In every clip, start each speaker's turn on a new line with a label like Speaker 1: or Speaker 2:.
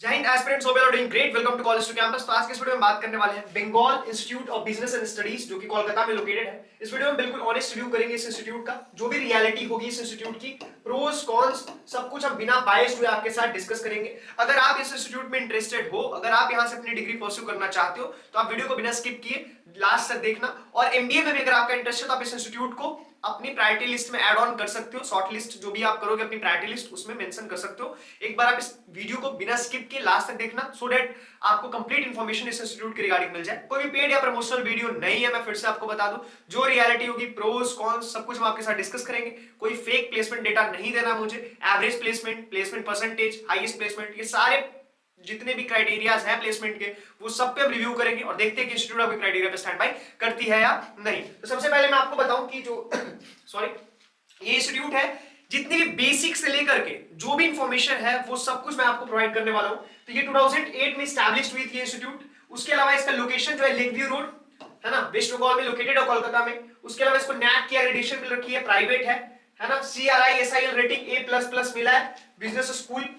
Speaker 1: जय हिंद aspirants, hope you are doing great. Welcome to college to campus. तो आज के इस वीडियो में बात करने वाले हैं Bengal institute of business and studies, जो कि कोलकाता में लोकेटेड है। इस वीडियो में बिल्कुल ऑनेस्ट रिव्यू करेंगे इस इंस्टीट्यूट का, जो भी रियलिटी होगी इस इंस्टीट्यूट की, प्रोस कॉन्स सब कुछ हम बिना बायस्ड हुए आपके साथ डिस्कस करेंगे। अगर आप इस इंस्टीट्यूट में इंटरेस्टेड हो, अगर आप यहां से अपनी डिग्री परस्यू करना चाहते हो, तो आप वीडियो को बिना स्किप किए लास्ट तक देखना। और एमबीए में भी अगर आपका इंटरेस्ट है तो आप इस इंस्टीट्यूट को अपनी प्रायोरिटी लिस्ट में ऐड ऑन कर सकते हो। शॉर्ट लिस्ट जो भी आप करोगे अपनी प्रायोरिटी लिस्ट उसमें मेंशन कर सकते हो। एक बार आप इस वीडियो को बिना स्किप किए लास्ट तक देखना, सो दैट आपको कंप्लीट इंफॉर्मेशन इस इंस्टीट्यूट के रिगार्डिंग मिल जाए। कोई भी पेड या प्रमोशनल वीडियो नहीं है, मैं फिर से आपको बता दूं। जो रियलिटी होगी, प्रोस कॉन्स सब कुछ हम आपके साथ डिस्कस करेंगे। कोई फेक प्लेसमेंट डेटा नहीं देना मुझे। Average placement, placement percentage, highest placement, ये सारे जितने भी क्राइटेरियाज हैं प्लेसमेंट के, वो सब पे हम रिव्यू करेंगे और देखते हैं कि इंस्टीट्यूट आपके क्राइटेरिया पे स्टैंड बाय करती है या नहीं। तो सबसे पहले मैं आपको बताऊं कि जो सॉरी ये इंस्टीट्यूट है, जितनी भी बेसिक से लेकर के जो भी इंफॉर्मेशन है वो सब कुछ मैं आपको प्रोवाइड करने वाला हूं। तो ये 2008 में स्टैब्लिश्ड हुई थी इंस्टीट्यूट। उसके अलावा इसका लोकेशन जो है लेक व्यू रोड है ना, वेस्ट बंगाल में लोकेटेड है, कोलकाता में। उसके अलावा इसको नैक की एक्रेडिटेशन मिल रखी है, प्राइवेट है ना। CRISIL रेटिंग A++ मिला है। बिजनेस स्कूल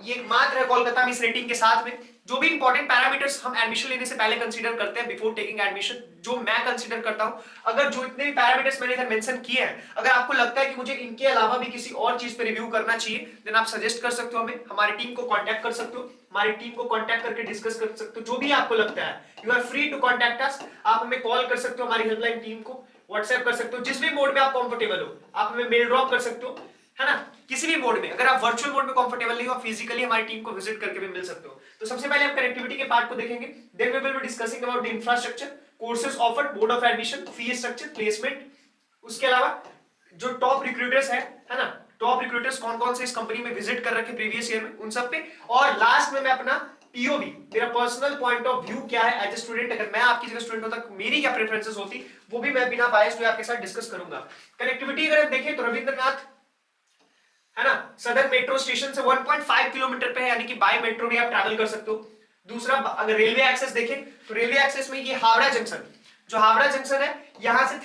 Speaker 1: ये मात्र है कोलकाता में इस रेटिंग के साथ में। जो भी इंपॉर्टेंट पैरामीटर्स हम एडमिशन लेने से पहले कंसीडर करते हैं बिफोर टेकिंग एडमिशन, जो मैं कंसीडर करता हूं, अगर जो इतने भी पैरामीटर्स मैंने इधर मेंशन किए हैं, अगर आपको लगता है कि मुझे इनके अलावा भी किसी और चीज पे रिव्यू करना चाहिए, देन आप सजेस्ट कर सकते हो हमें, हमारी टीम को कांटेक्ट कर सकते हो, हमारी टीम को कांटेक्ट करके डिस्कस कर सकते हो। जो भी आपको लगता है, you are free to contact us. आप हमें कॉल कर सकते हो, हमारी हेल्पलाइन टीम को व्हाट्सएप कर सकते हो, जिस भी मोड में आप कंफर्टेबल हो। आप हमें मेल ड्रॉप कर सकते हो, है ना, किसी भी मोड में। अगर आप वर्चुअल मोड में कंफर्टेबल नहीं हो, आप फिजिकली हमारी टीम को विजिट करके भी मिल सकते हो। तो सबसे पहले हम कनेक्टिविटी के पार्ट को देखेंगे, then we will be discussing about the infrastructure, courses offered, mode of admission, fee structure, placement. उसके अलावा जो टॉप रिक्रूटर्स है ना, टॉप रिक्रूटर्स कौन कौन से इस कंपनी में विजिट कर रखे प्रीवियस ईयर में, उन सब पे। और लास्ट में मैं अपना POV, मेरा पर्सनल पॉइंट ऑफ व्यू क्या है एज ए स्टूडेंट, अगर मैं आपकी जगह स्टूडेंट होता मेरी क्या प्रेफरेंसेस होती, वो भी मैं बिना बायस हुए आपके साथ डिस्कस करूंगा। कनेक्टिविटी अगर देखें तो रविंद्रनाथ है ना, सदर मेट्रो स्टेशन से 1.5 किलोमीटर पे है, यानी कि बाय मेट्रो भी आप ट्रैवल कर सकते हो। दूसरा, अगर रेलवे एक्सेस देखें तो रेलवे एक्सेस में ये हावड़ा जंक्शन, जो हावड़ा जंक्शन है, यहां से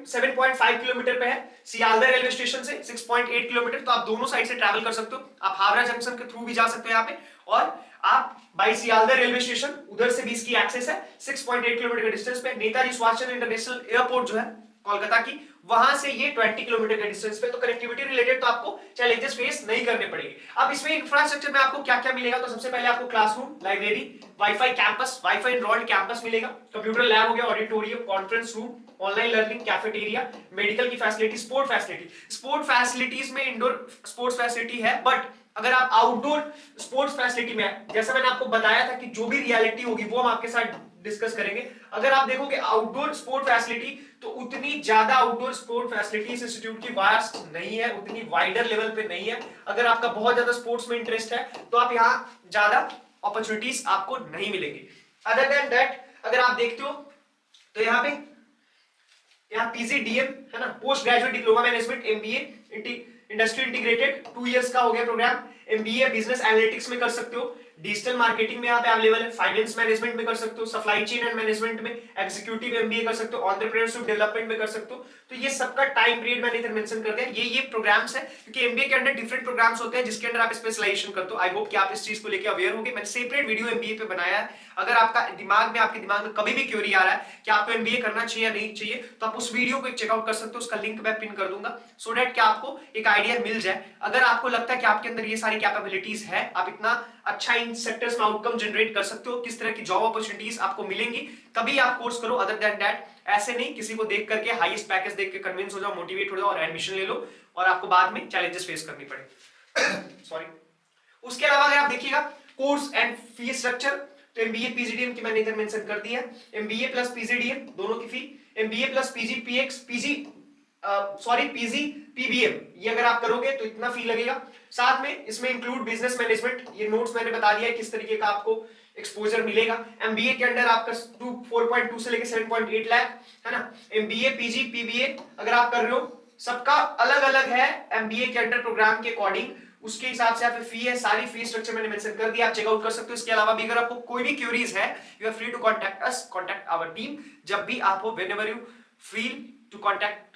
Speaker 1: 7.5 किलोमीटर पे है। सियालदह रेलवे स्टेशन से 6.8 किलोमीटर, तो आप दोनों साइड से ट्रैवल कर सकते हो। आप हावड़ा जंक्शन के थ्रू भी जा सकते हो यहाँ पे, और आप बाई सियालदह रेलवे स्टेशन उधर से भी इसकी एक्सेस है 6.8 किलोमीटर के डिस्टेंस पे। नेताजी सुभाष चंद्र इंटरनेशनल एयरपोर्ट जो है कोलकाता की, वहां से ये 20 किलोमीटर के डिस्टेंस पे। तो कनेक्टिविटी रिलेटेड तो आपको चैलेंजेस फेस नहीं करने पड़ेंगे। अब इसमें इंफ्रास्ट्रक्चर में आपको क्या क्या मिलेगा, तो सबसे पहले आपको classroom, library, wifi campus, wifi enrolled campus मिलेगा, कंप्यूटर लैब हो गया, auditorium, conference room, online learning, cafeteria, medical की facility, sport facility. Sport facilities में इंडोर स्पोर्ट्स फैसिलिटी है, बट अगर आप आउटडोर स्पोर्ट्स फैसिलिटी में, जैसा मैंने आपको बताया था कि जो भी रियलिटी होगी वो हम आपके साथ डिस्कस करेंगे। अगर आप देखोगे आउटडोर स्पोर्ट फैसिलिटी, तो उतनी ज्यादा आउटडोर स्पोर्ट फैसिलिटी इस इंस्टीट्यूट की वास्ट नहीं है, उतनी वाइडर लेवल पे नहीं है। अगर आपका बहुत ज्यादा स्पोर्ट्स में इंटरेस्ट है तो आप यहाँ ज्यादा अपॉर्चुनिटीज आपको नहीं मिलेंगी। अदर देन दैट अगर आप देखते हो तो यहाँ पे PGDM है ना, post graduate diploma management, MBA industry integrated 2 years का हो गया प्रोग्राम। MBA बिजनेस एनालिटिक्स में कर सकते हो, डिजिटल मार्केटिंग में यहाँ पे अवेलेबल है, फाइनेंस मैनेजमेंट में कर सकते हो, सप्लाई चेन एंड मैनेजमेंट में, एग्जीक्यूटिव MBA कर सकते हो, एंटरप्रेन्योरशिप डेवलपमेंट में कर सकते हो। तो ये सबका टाइम पीरियड मैंने इधर मेंशन कर दिया। ये प्रोग्राम्स है, क्योंकि MBA के अंदर डिफरेंट प्रोग्राम्स होते हैं जिसके अंदर आप स्पेशलाइजेशन करते हो। आई होप कि आप इस चीज को लेकर अवेयर होंगे। मैंने सेपरेट वीडियो MBA पे बनाया है। अगर आपके दिमाग में कभी भी क्वेरी आ रहा है कि आपको MBA करना चाहिए या नहीं चाहिए, तो आप उस वीडियो को चेकआउट कर सकते हो, उसका लिंक मैं पिन कर दूंगा, सो दैट कि आपको एक आइडिया मिल जाए। अगर आपको लगता है कि आपके अंदर ये सारी कैपेबिलिटीज है, आप इतना अच्छा इन सेक्टर्स में आउटकम जनरेट कर सकते हो, किस तरह की जॉब अपॉर्चुनिटीज आपको मिलेंगी, तभी आप कोर्स करो। अदर देन दैट ऐसे नहीं किसी को देख करके हाईएस्ट पैकेज देख के कन्विंस हो जाओ, मोटिवेट हो जाओ और एडमिशन ले लो और आपको बाद में चैलेंजेस फेस करनी पड़े। सॉरी। उसके अलावा अगर आप देखिएगा कोर्स एंड फी स्ट्रक्चर, तो MBA PGDM की मैंने इधर मेंशन कर दी है। MBA प्लस PGDM दोनों की फी, MBA प्लस PG PBM, ये अगर आप करोगे तो इतना फी लगेगा। साथ में इसमें इंक्लूड बिजनेस मैनेजमेंट, ये नोट्स मैंने बता दिया है किस तरीके का आपको एक्सपोजर मिलेगा। MBA के अंदर आपका 4.2 से लेकर 7.8 लाख है ना। MBA PG PBA अगर आप कर रहे हो, सबका अलग अलग है MBA के अंडर प्रोग्राम के अकॉर्डिंग, उसके हिसाब से आप फी है। सारी फी स्ट्रक्चर मैंने मेंशन कर दिया, आप चेकआउट कर सकते हो। इसके अलावा भी अगर आपको कोई भी क्वेरीज है, you are free to contact us, contact our team, जब भी आप हो, whenever you feel to contact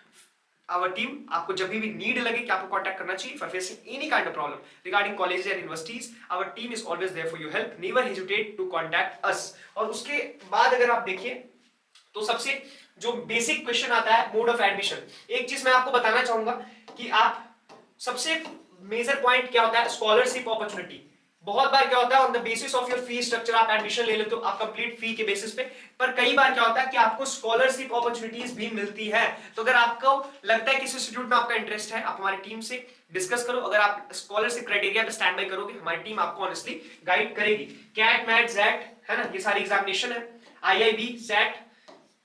Speaker 1: our team आपको जब भी नीड लगे कि आपको कांटेक्ट करना चाहिए for facing any kind of problem regarding colleges and universities, our team is always there for your help, never hesitate to contact us। और उसके बाद अगर आप देखिए तो सबसे जो बेसिक क्वेश्चन आता है मोड ऑफ एडमिशन। एक चीज मैं आपको बताना चाहूंगा कि आप सबसे मेजर पॉइंट क्या होता है, स्कॉलरशिप अपॉर्चुनिटी। बहुत बार क्या होता है, on the basis of your fee structure आप एडमिशन ले लेते हो, आप कंप्लीट फी के बेसिस पे, पर कई बार क्या होता है कि आपको स्कॉलरशिप अपॉर्चुनिटीज भी मिलती है। तो अगर आपको लगता है कि इस इंस्टीट्यूट में आपका इंटरेस्ट है, आप हमारी टीम से डिस्कस करो। अगर आप स्कॉलरशिप क्राइटेरिया पे स्टैंड बाय करोगे, हमारी टीम आपको ऑनेस्टली गाइड करेगी। कैट मैट जैट है ना, ये सारी एग्जामिनेशन है, आईआईबी सेट,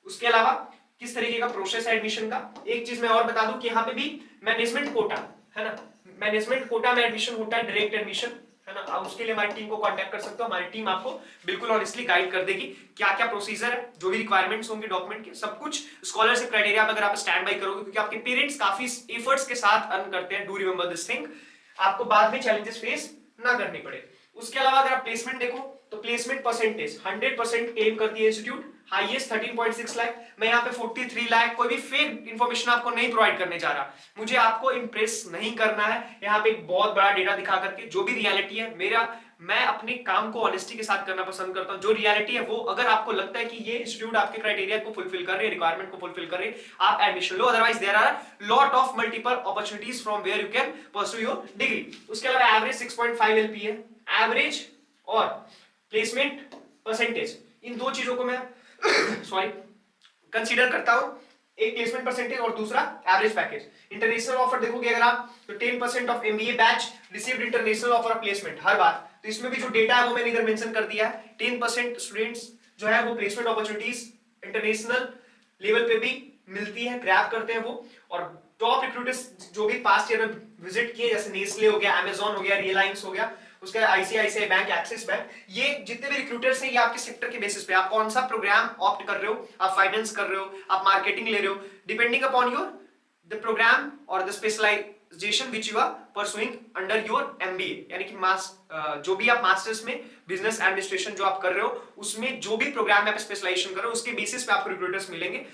Speaker 1: उसके अलावा किस तरीके का प्रोसेस है एडमिशन का। एक चीज मैं और बता दूं कि यहाँ पे भी मैनेजमेंट कोटा है ना, मैनेजमेंट कोटा में एडमिशन होता है, डायरेक्ट एडमिशन है ना। आप उसके लिए हमारी टीम को कांटेक्ट कर सकते हो, हमारी टीम आपको बिल्कुल ऑनेस्टली गाइड कर देगी क्या क्या प्रोसीजर है, जो भी रिक्वायरमेंट्स होंगे डॉक्यूमेंट के, सब कुछ स्कॉलरशिप क्राइटेरिया अगर आप स्टैंड बाय करोगे, क्योंकि आपके पेरेंट्स काफी एफर्ट्स के साथ अर्न करते हैं, डू रिमेंबर दिस थिंग, आपको बाद में चैलेंजेस फेस ना करने पड़े। उसके अलावा अगर आप प्लेसमेंट देखो तो प्लेसमेंट परसेंटेज 100% क्लेम करती है इंस्टीट्यूट, हाईएस्ट 13.6 लाख। मैं यहाँ पे 43 लाख, कोई भी फेक इंफॉर्मेशन आपको नहीं प्रोवाइड करने जा रहा, मुझे आपको इंप्रेस नहीं करना है यहाँ पे एक बहुत बड़ा डेटा दिखा करके। जो भी रियलिटी है मैं अपने काम को ऑनेस्टी के साथ करना पसंद करता हूँ। जो रियलिटी है वो अगर आपको लगता है कि ये इंस्टीट्यूट आपके क्राइटेरिया को फुलफिल कर रहे हैं, रिक्वायरमेंट को फुलफिल कर रहे हैं, आप एडमिशन लो। Otherwise there are lot of multiple opportunities from where you can pursue your degree. उसके अलावा एवरेज 6.5 एलपी है, एवरेज और प्लेसमेंट परसेंटेज, इन दो चीजों को मैं सॉरी कंसीडर करता हूं, एक प्लेसमेंट परसेंटेज और दूसरा एवरेज पैकेज। इंटरनेशनल ऑफर देखोगे अगर आप तो 10% of MBA batch received international offer of placement हर बार। तो इसमें भी जो डेटा है वो मैंने इधर मेंशन कर दिया है, 10% स्टूडेंट्स जो है वो प्लेसमेंट अपॉर्चुनिटीज इंटरनेशनल लेवल पे भी मिलती है, ग्रैब करते हैं वो। और टॉप रिक्रूटर्स जो भी पास्ट ईयर में विजिट किए, जैसे नेस्ले हो गया, अमेजॉन हो गया, रियलायंस हो गया, उसका आईसीआईसीआई बैंक, एक्सिस बैंक, ये जितने भी रिक्रूटर्स हैं ये आपके सेक्टर के बेसिस पे आप कौन सा प्रोग्राम ऑप्ट कर रहे हो, आप फाइनेंस कर रहे हो, आप मार्केटिंग ले रहे हो, depending upon your the program और the specialization which you are pursuing under your MBA, यानी कि जो भी आप मास्टर्स में बिजनेस एडमिनिस्ट्रेशन जो आप कर रहे हो उसमें जो भी प्रोग्राम में आप स्पेशलाइजेशन कर रहे हो उसके बेसिस पे आपको रिक्रूटर्स मिलेंगे।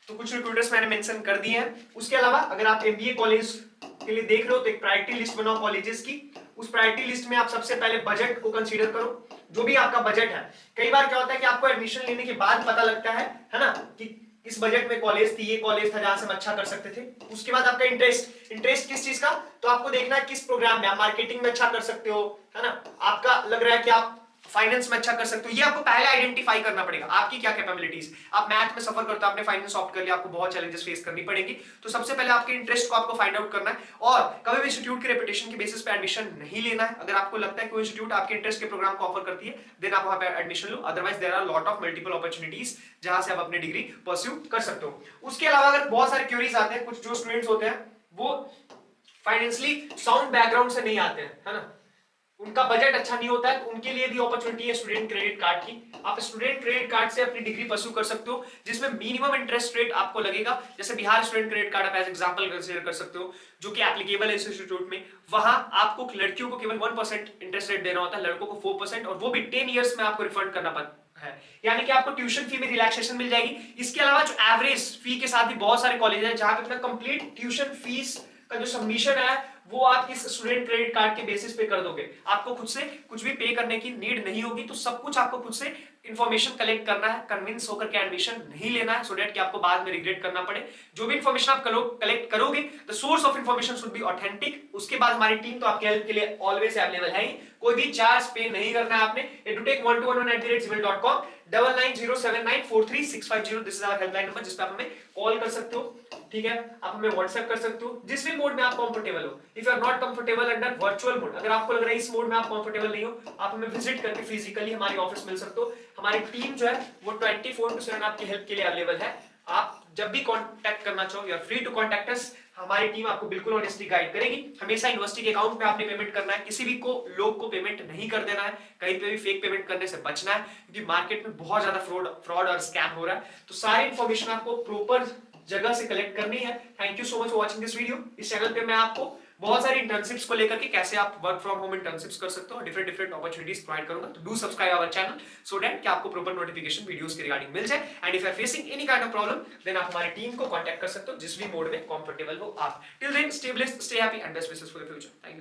Speaker 1: तो कुछ रिक्रूटर्स मैंने मेंशन कर दिए हैं। उसके अलावा अगर आप एमबीए कॉलेज के लिए देख रहे हो तो एक प्रायोरिटी लिस्ट बनाओ कॉलेजेस की, उस प्रायोरिटी लिस्ट में आप सबसे पहले बजट को कंसीडर करो, जो भी आपका बजट है। कई बार क्या होता है कि आपको एडमिशन लेने के बाद पता लगता है ना, कि इस बजट में कॉलेज थी, ये कॉलेज था जहां से हम अच्छा कर सकते थे। उसके बाद आपका इंटरेस्ट किस चीज का, तो आपको देखना है किस प्रोग्राम में आप मार्केटिंग में अच्छा कर सकते हो, है ना, आपका लग रहा है कि आप फाइनेंस में अच्छा कर सकते हो, ये आपको पहले आइडेंटिफाई करना पड़ेगा, आपकी क्या कैपेबिलिटीज। आप मैथ में सफर करते हो, आपने फाइनेंस ऑप्ट कर लिया, आपको बहुत चैलेंजेस फेस करनी पड़ेगी। तो सबसे पहले आपके इंटरेस्ट को आपको फाइंड आउट करना है, और कभी भी इंस्टीट्यूट के रेपुटेशन के बेसिस पे एडमिशन नहीं लेना है। अगर आपको लगता है कोई इंस्टीट्यूट आपके इंटरेस्ट के प्रोग्राम को ऑफर करती है, देन आप वहां पे एडमिशन लो, otherwise there are lot of multiple opportunities जहां से आप अपनी डिग्री परस्यू कर सकते हो। उसके अलावा अगर बहुत सारे क्वेरीज आते हैं, कुछ जो स्टूडेंट्स होते हैं वो फाइनेंशियली साउंड बैकग्राउंड से नहीं आते हैं, है ना, उनका बजट अच्छा नहीं होता है, तो उनके लिए भी अपॉर्चुनिटी है स्टूडेंट क्रेडिट कार्ड की। आप स्टूडेंट क्रेडिट कार्ड से अपनी डिग्री परस्यू कर सकते हो, जिसमें मिनिमम इंटरेस्ट रेट आपको लगेगा। जैसे बिहार स्टूडेंट क्रेडिट कार्ड आप एज एग्जांपल कंसीडर कर सकते हो, जो कि एप्लीकेबल है इस इंस्टीट्यूट में। वहां आपको लड़कियों को केवल 1% इंटरेस्ट रेट देना होता है, लड़कों को 4%, और वो भी 10 ईयर्स में आपको रिफंड करना पड़ता है, यानी कि आपको ट्यूशन फी में रिलैक्सेशन मिल जाएगी। इसके अलावा जो एवरेज फी के साथ भी बहुत सारे कॉलेज हैं जहां पे अपना कंप्लीट ट्यूशन फीस का जो सबमिशन है वो आप इस स्टूडेंट क्रेडिट कार्ड के बेसिस पे कर दोगे, आपको खुद से कुछ भी पे करने की नीड नहीं होगी। तो सब कुछ आपको खुद से इंफॉर्मेशन कलेक्ट करना है, कन्विंस होकर के एडमिशन नहीं लेना है, सो दैट कि आपको बाद में रिग्रेट करना पड़े। जो भी इंफॉर्मेशन आप कलेक्ट करोगे, the source of information should be authentic. उसके बाद हमारी टीम तो आपके हेल्प के लिए ऑलवेज अवेलेबल है ही, कोई भी चार्ज पे नहीं करना है आपने। edutech1211@gmail.com 9907943650 this is our helpline number, जिस पे आप हमें कॉल कर सकते हो, ठीक है, आप हमें व्हाट्सएप कर सकते हो, जिस भी मोड में आप कंफर्टेबल हो। If you are not comfortable under virtual mode, अगर आपको लग रहा है इस मोड में आप कंफर्टेबल नहीं हो, आप हमें विजिट करके फिजिकली हमारी ऑफिस मिल सकते हो। हमारी टीम जो है वो 24/7 आपकी हेल्प के लिए अवेलेबल है। आप जब भी कांटेक्ट करना चाहो, you are free to contact us. हमारी टीम आपको बिल्कुल ऑनेस्टली गाइड करेगी। हमेशा यूनिवर्सिटी के अकाउंट में आपने पेमेंट करना है, किसी भी लोग को पेमेंट नहीं कर देना है, कहीं पे भी फेक पेमेंट करने से बचना है, क्योंकि मार्केट में बहुत ज्यादा फ्रॉड और स्कैम हो रहा है। तो सारी इंफॉर्मेशन आपको प्रॉपर जगह से कलेक्ट करनी है। Thank you so much for watching this video. इस चैनल पे मैं आपको बहुत सारी इंटर्नशिप्स को लेकर के कैसे आप वर्क फ्रॉम होम इंटर्नशिप्स कर सकते हो, डिफरेंट डिफरेंट अपॉर्चुनिटीज प्रोवाइड करूंगा। तो do subscribe our channel so that कि आपको प्रॉपर नोटिफिकेशन वीडियोस के रिगार्डिंग मिल जाए। And if you are facing any kind of problem then आप हमारी टीम को कांटेक्ट कर सकते हो जिस भी मोड में कंफर्टेबल हो आप। Till then stay blessed, stay happy and best wishes for the future. Thank you.